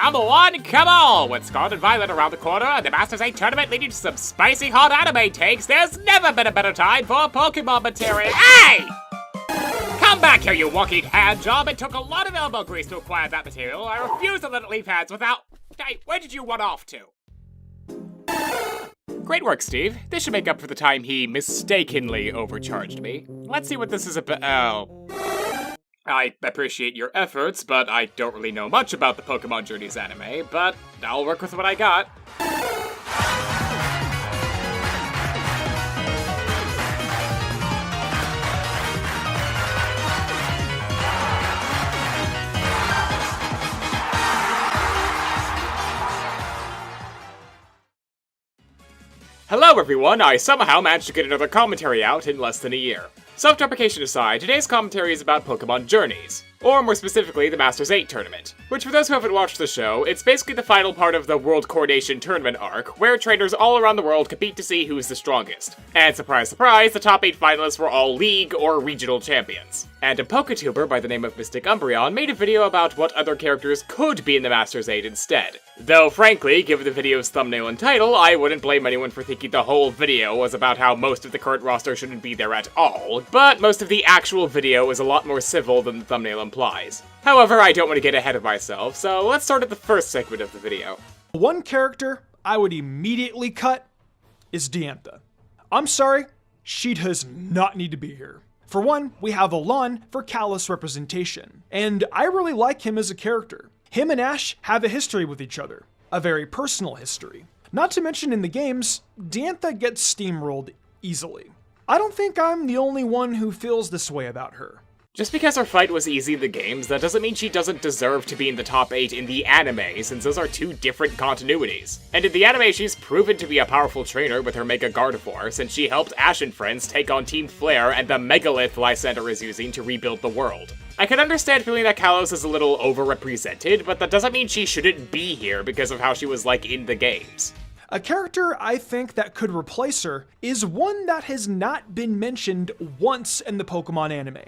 I'm the one, come on! With Scarlet and Violet around the corner and the Masters 8 tournament leading to some spicy hot anime takes, there's never been a better time for Pokemon material. Hey! Come back here, you walking hand job! It took a lot of elbow grease to acquire that material. I refuse to let it leave hands without... Hey, where did you run off to? Great work, Steve. This should make up for the time he mistakenly overcharged me. Let's see what this is about. Oh. I appreciate your efforts, but I don't really know much about the Pokemon Journeys anime, but I'll work with what I got. Hello everyone, I somehow managed to get another commentary out in less than a year. Self-deprecation aside, today's commentary is about Pokemon Journeys, or more specifically the Masters 8 tournament, which for those who haven't watched the show, it's basically the final part of the World Coronation Tournament arc, where trainers all around the world compete to see who's the strongest. And surprise surprise, the top 8 finalists were all league or regional champions. And a Poketuber by the name of Mystic Umbreon made a video about what other characters could be in the Masters 8 instead. Though frankly, given the video's thumbnail and title, I wouldn't blame anyone for thinking the whole video was about how most of the current roster shouldn't be there at all, but most of the actual video is a lot more civil than the thumbnail implies. However, I don't want to get ahead of myself, so let's start at the first segment of the video. One character I would immediately cut is Diantha. I'm sorry, she does not need to be here. For one, we have Alon for Kalos representation, and I really like him as a character. Him and Ash have a history with each other, a very personal history. Not to mention in the games, Diantha gets steamrolled easily. I don't think I'm the only one who feels this way about her. Just because her fight was easy in the games, that doesn't mean she doesn't deserve to be in the top 8 in the anime, since those are two different continuities. And in the anime, she's proven to be a powerful trainer with her Mega Gardevoir, since she helped Ash and friends take on Team Flare and the Megalith Lysander is using to rebuild the world. I can understand feeling that Kalos is a little overrepresented, but that doesn't mean she shouldn't be here because of how she was like in the games. A character I think that could replace her is one that has not been mentioned once in the Pokemon anime.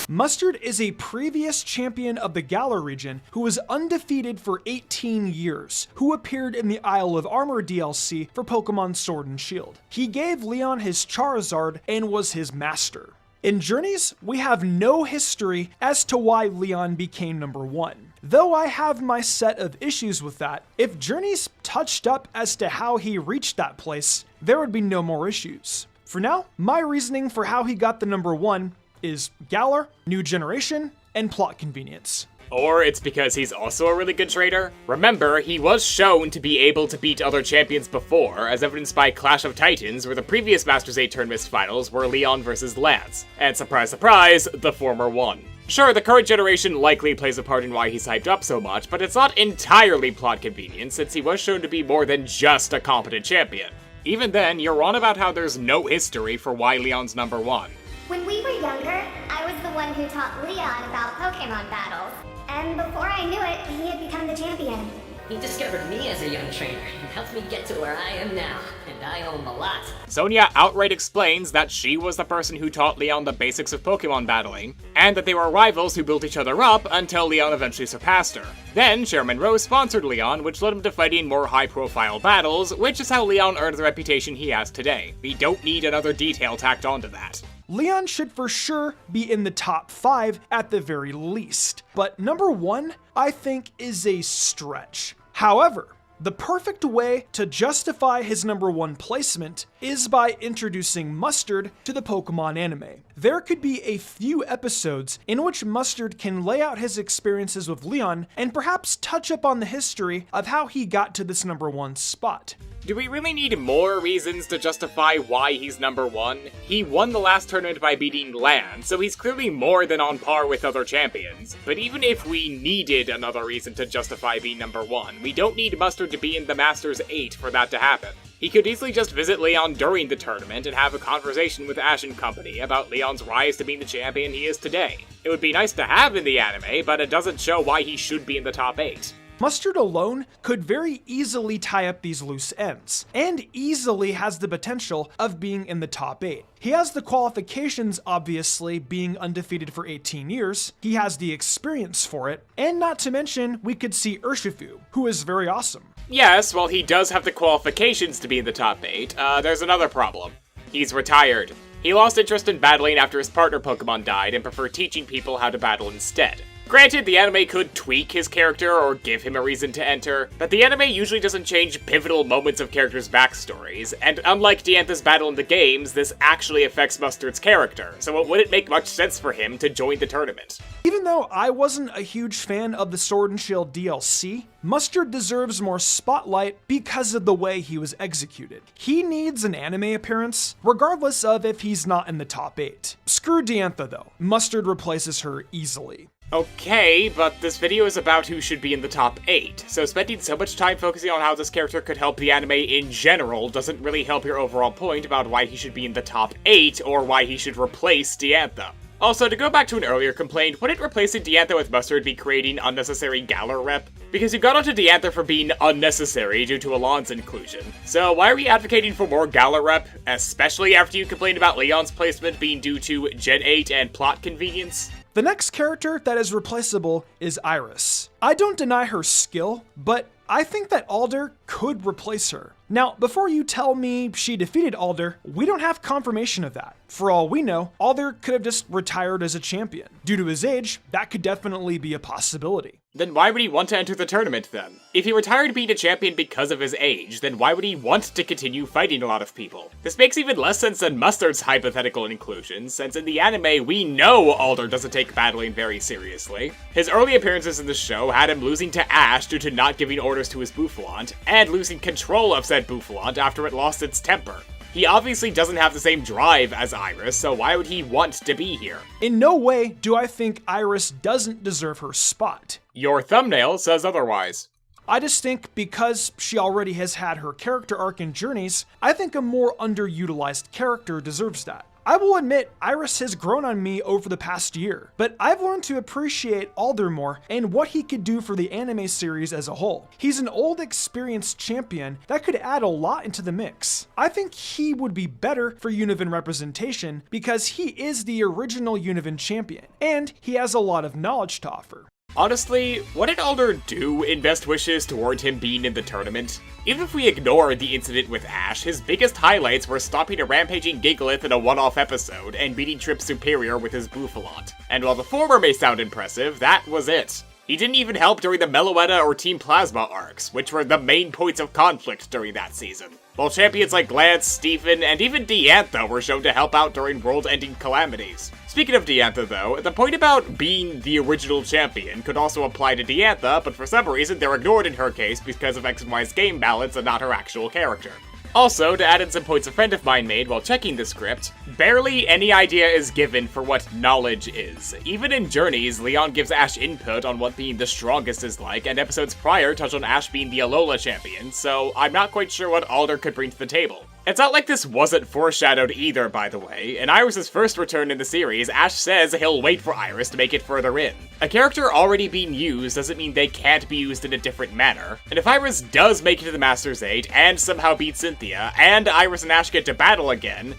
Mustard is a previous champion of the Galar region who was undefeated for 18 years, who appeared in the Isle of Armor DLC for Pokemon Sword and Shield. He gave Leon his Charizard and was his master. In Journeys, we have no history as to why Leon became number 1. Though I have my set of issues with that, if Journeys touched up as to how he reached that place, there would be no more issues. For now, my reasoning for how he got the number 1 is Galar, new generation, and plot convenience. Or it's because he's also a really good trainer. Remember, he was shown to be able to beat other champions before, as evidenced by Clash of Titans, where the previous Masters 8 Tournament finals were Leon versus Lance. And surprise surprise, the former won. Sure, the current generation likely plays a part in why he's hyped up so much, but it's not entirely plot convenience, since he was shown to be more than just a competent champion. Even then, you're on about how there's no history for why Leon's number 1. When we were younger, I was the one who taught Leon about Pokemon battles. And before I knew it, he had become the champion. He discovered me as a young trainer and helped me get to where I am now, and I owe him a lot. Sonia outright explains that she was the person who taught Leon the basics of Pokemon battling, and that they were rivals who built each other up until Leon eventually surpassed her. Then, Chairman Rose sponsored Leon, which led him to fighting more high-profile battles, which is how Leon earned the reputation he has today. We don't need another detail tacked onto that. Leon should for sure be in the top 5 at the very least, but number 1, I think, is a stretch. However, the perfect way to justify his number 1 placement is by introducing Mustard to the Pokemon anime. There could be a few episodes in which Mustard can lay out his experiences with Leon and perhaps touch up on the history of how he got to this number 1 spot. Do we really need more reasons to justify why he's number 1? He won the last tournament by beating Lan, so he's clearly more than on par with other champions. But even if we needed another reason to justify being number 1, we don't need Mustard to be in the Masters 8 for that to happen. He could easily just visit Leon during the tournament and have a conversation with Ash and company about Leon's rise to being the champion he is today. It would be nice to have in the anime, but it doesn't show why he should be in the top 8. Mustard alone could very easily tie up these loose ends, and easily has the potential of being in the top 8. He has the qualifications, obviously, being undefeated for 18 years, he has the experience for it, and not to mention, we could see Urshifu, who is very awesome. Yes, while he does have the qualifications to be in the top 8, there's another problem. He's retired. He lost interest in battling after his partner Pokemon died and preferred teaching people how to battle instead. Granted, the anime could tweak his character or give him a reason to enter, but the anime usually doesn't change pivotal moments of characters' backstories, and unlike Diantha's battle in the games, this actually affects Mustard's character, so it wouldn't make much sense for him to join the tournament. Even though I wasn't a huge fan of the Sword and Shield DLC, Mustard deserves more spotlight because of the way he was executed. He needs an anime appearance, regardless of if he's not in the top 8. Screw Diantha though, Mustard replaces her easily. Okay, but this video is about who should be in the top 8, so spending so much time focusing on how this character could help the anime in general doesn't really help your overall point about why he should be in the top 8 or why he should replace Diantha. Also, to go back to an earlier complaint, wouldn't replacing Diantha with Mustard be creating unnecessary Galar rep? Because you got onto Diantha for being unnecessary due to Alon's inclusion. So why are we advocating for more Galar rep, especially after you complained about Leon's placement being due to Gen 8 and plot convenience? The next character that is replaceable is Iris. I don't deny her skill, but I think that Alder could replace her. Now, before you tell me she defeated Alder, we don't have confirmation of that. For all we know, Alder could have just retired as a champion. Due to his age, that could definitely be a possibility. Then why would he want to enter the tournament then? If he retired being a champion because of his age, then why would he want to continue fighting a lot of people? This makes even less sense than Mustard's hypothetical inclusion, since in the anime we know Alder doesn't take battling very seriously. His early appearances in the show had him losing to Ash due to not giving orders to his Boufflant, and losing control of said Boufflant after it lost its temper. He obviously doesn't have the same drive as Iris, so why would he want to be here? In no way do I think Iris doesn't deserve her spot. Your thumbnail says otherwise. I just think because she already has had her character arc in Journeys, I think a more underutilized character deserves that. I will admit, Iris has grown on me over the past year, but I've learned to appreciate Alder more and what he could do for the anime series as a whole. He's an old, experienced champion that could add a lot into the mix. I think he would be better for Univin representation because he is the original Univin champion, and he has a lot of knowledge to offer. Honestly, what did Alder do in Best Wishes toward him being in the tournament? Even if we ignore the incident with Ash, his biggest highlights were stopping a rampaging Gigalith in a one-off episode and beating Trip Superior with his Bouffalot. And while the former may sound impressive, that was it. He didn't even help during the Meloetta or Team Plasma arcs, which were the main points of conflict during that season. While champions like Lance, Stephen, and even Diantha were shown to help out during world-ending calamities. Speaking of Diantha though, the point about being the original champion could also apply to Diantha, but for some reason they're ignored in her case because of X and Y's game balance and not her actual character. Also, to add in some points a friend of mine made while checking the script, barely any idea is given for what knowledge is. Even in Journeys, Leon gives Ash input on what being the strongest is like, and episodes prior touch on Ash being the Alola champion, so I'm not quite sure what Alder could bring to the table. It's not like this wasn't foreshadowed either, by the way. In Iris' first return in the series, Ash says he'll wait for Iris to make it further in. A character already being used doesn't mean they can't be used in a different manner, and if Iris does make it to the Masters 8 and somehow beat Cynthia, and Iris and Ash get to battle again,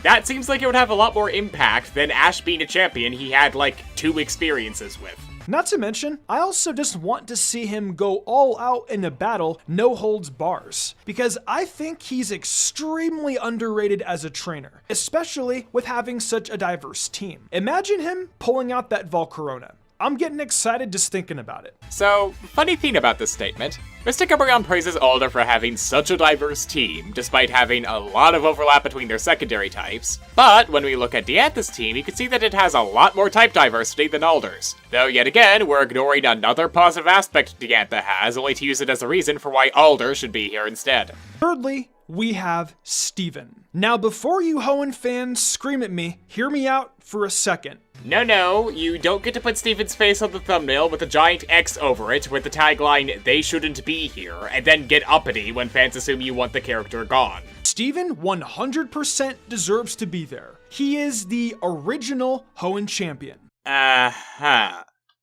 that seems like it would have a lot more impact than Ash being a champion he had like 2 experiences with. Not to mention, I also just want to see him go all out in a battle, no holds bars, because I think he's extremely underrated as a trainer, especially with having such a diverse team. Imagine him pulling out that Volcarona. I'm getting excited just thinking about it. So, funny thing about this statement, Mr. Umbreon praises Alder for having such a diverse team, despite having a lot of overlap between their secondary types, but when we look at Diantha's team, you can see that it has a lot more type diversity than Alder's. Though yet again, we're ignoring another positive aspect Diantha has, only to use it as a reason for why Alder should be here instead. Thirdly, we have Steven. Now before you Hoenn fans scream at me, hear me out for a second. No, you don't get to put Steven's face on the thumbnail with a giant X over it with the tagline, "They shouldn't be here," and then get uppity when fans assume you want the character gone. Steven 100% deserves to be there. He is the original Hoenn champion.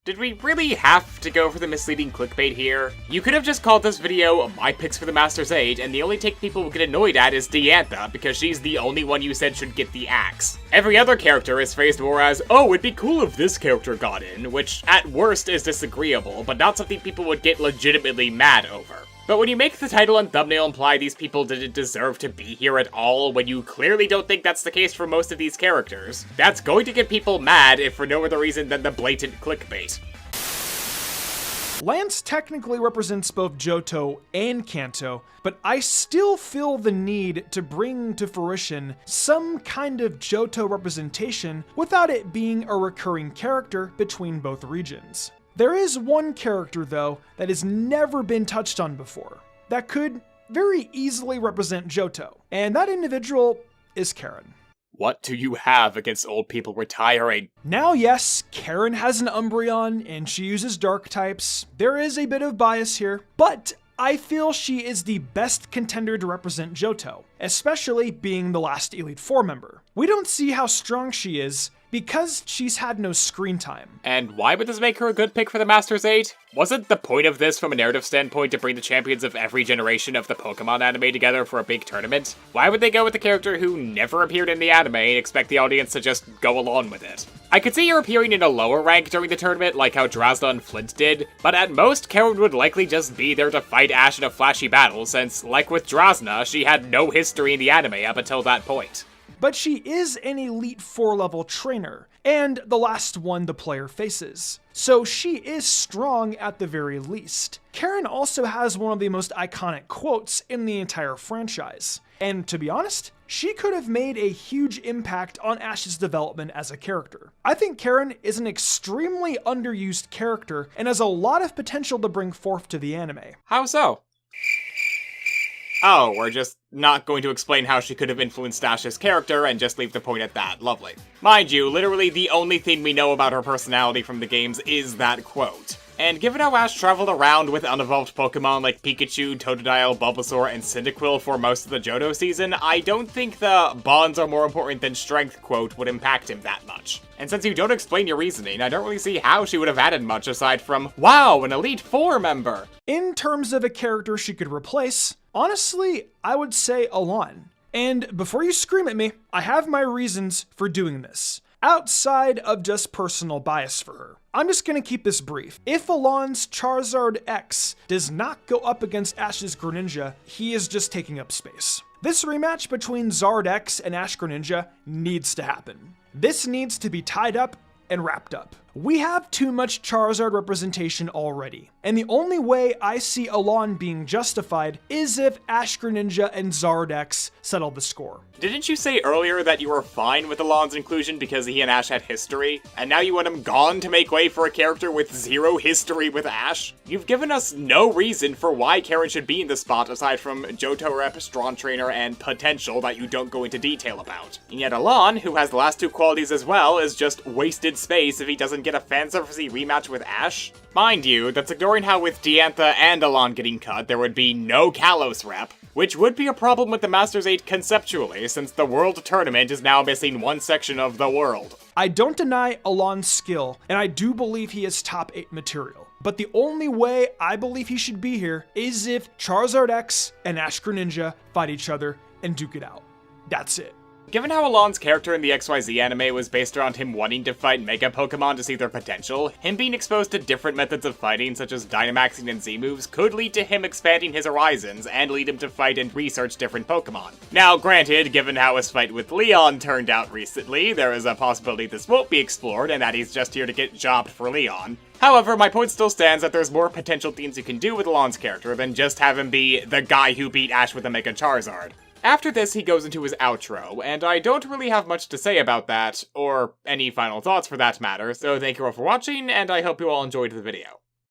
Did we really have to go for the misleading clickbait here? You could have just called this video My Picks for the Master's 8, and the only take people will get annoyed at is Diantha, because she's the only one you said should get the axe. Every other character is phrased more as, oh, it'd be cool if this character got in, which at worst is disagreeable, but not something people would get legitimately mad over. But when you make the title and thumbnail imply these people didn't deserve to be here at all, when you clearly don't think that's the case for most of these characters, that's going to get people mad if for no other reason than the blatant clickbait. Lance technically represents both Johto and Kanto, but I still feel the need to bring to fruition some kind of Johto representation without it being a recurring character between both regions. There is one character, though, that has never been touched on before, that could very easily represent Johto, and that individual is Karen. What do you have against old people retiring? Now, yes, Karen has an Umbreon, and she uses dark types. There is a bit of bias here, but I feel she is the best contender to represent Johto, especially being the last Elite Four member. We don't see how strong she is, because she's had no screen time. And why would this make her a good pick for the Masters 8? Wasn't the point of this from a narrative standpoint to bring the champions of every generation of the Pokemon anime together for a big tournament? Why would they go with the character who never appeared in the anime and expect the audience to just go along with it? I could see her appearing in a lower rank during the tournament, like how Drasna and Flint did, but at most, Karen would likely just be there to fight Ash in a flashy battle, since, like with Drasna, she had no history in the anime up until that point. But she is an Elite Four level trainer, and the last one the player faces. So she is strong at the very least. Karen also has one of the most iconic quotes in the entire franchise. And to be honest, she could have made a huge impact on Ash's development as a character. I think Karen is an extremely underused character and has a lot of potential to bring forth to the anime. How so? Oh, we're just not going to explain how she could have influenced Ash's character and just leave the point at that. Lovely. Mind you, literally the only thing we know about her personality from the games is that quote. And given how Ash traveled around with unevolved Pokemon like Pikachu, Totodile, Bulbasaur, and Cyndaquil for most of the Johto season, I don't think the bonds are more important than strength quote would impact him that much. And since you don't explain your reasoning, I don't really see how she would have added much aside from, wow, an Elite Four member! In terms of a character she could replace, honestly, I would say Alon. And before you scream at me, I have my reasons for doing this, outside of just personal bias for her. I'm just gonna keep this brief. If Alon's Charizard X does not go up against Ash's Greninja, he is just taking up space. This rematch between Zard X and Ash Greninja needs to happen. This needs to be tied up and wrapped up. We have too much Charizard representation already, and the only way I see Alon being justified is if Ash Greninja and Zard X settle the score. Didn't you say earlier that you were fine with Alon's inclusion because he and Ash had history, and now you want him gone to make way for a character with zero history with Ash? You've given us no reason for why Karen should be in the spot aside from Johto rep, strong trainer, and potential that you don't go into detail about. And yet Alon, who has the last two qualities as well, is just wasted space if he doesn't get a fanservice-y rematch with Ash. Mind you, that's ignoring how with Diantha and Alon getting cut, there would be no Kalos rep, which would be a problem with the Masters 8 conceptually, since the World Tournament is now missing one section of the world. I don't deny Alon's skill, and I do believe he is top 8 material. But the only way I believe he should be here is if Charizard X and Ash Greninja fight each other and duke it out. That's it. Given how Alon's character in the XYZ anime was based around him wanting to fight Mega Pokemon to see their potential, him being exposed to different methods of fighting such as Dynamaxing and Z-moves could lead to him expanding his horizons and lead him to fight and research different Pokemon. Now granted, given how his fight with Leon turned out recently, there is a possibility this won't be explored and that he's just here to get jobbed for Leon. However, my point still stands that there's more potential things you can do with Alon's character than just have him be the guy who beat Ash with a Mega Charizard. After this, he goes into his outro, and I don't really have much to say about that, or any final thoughts for that matter, so thank you all for watching, and I hope you all enjoyed the video.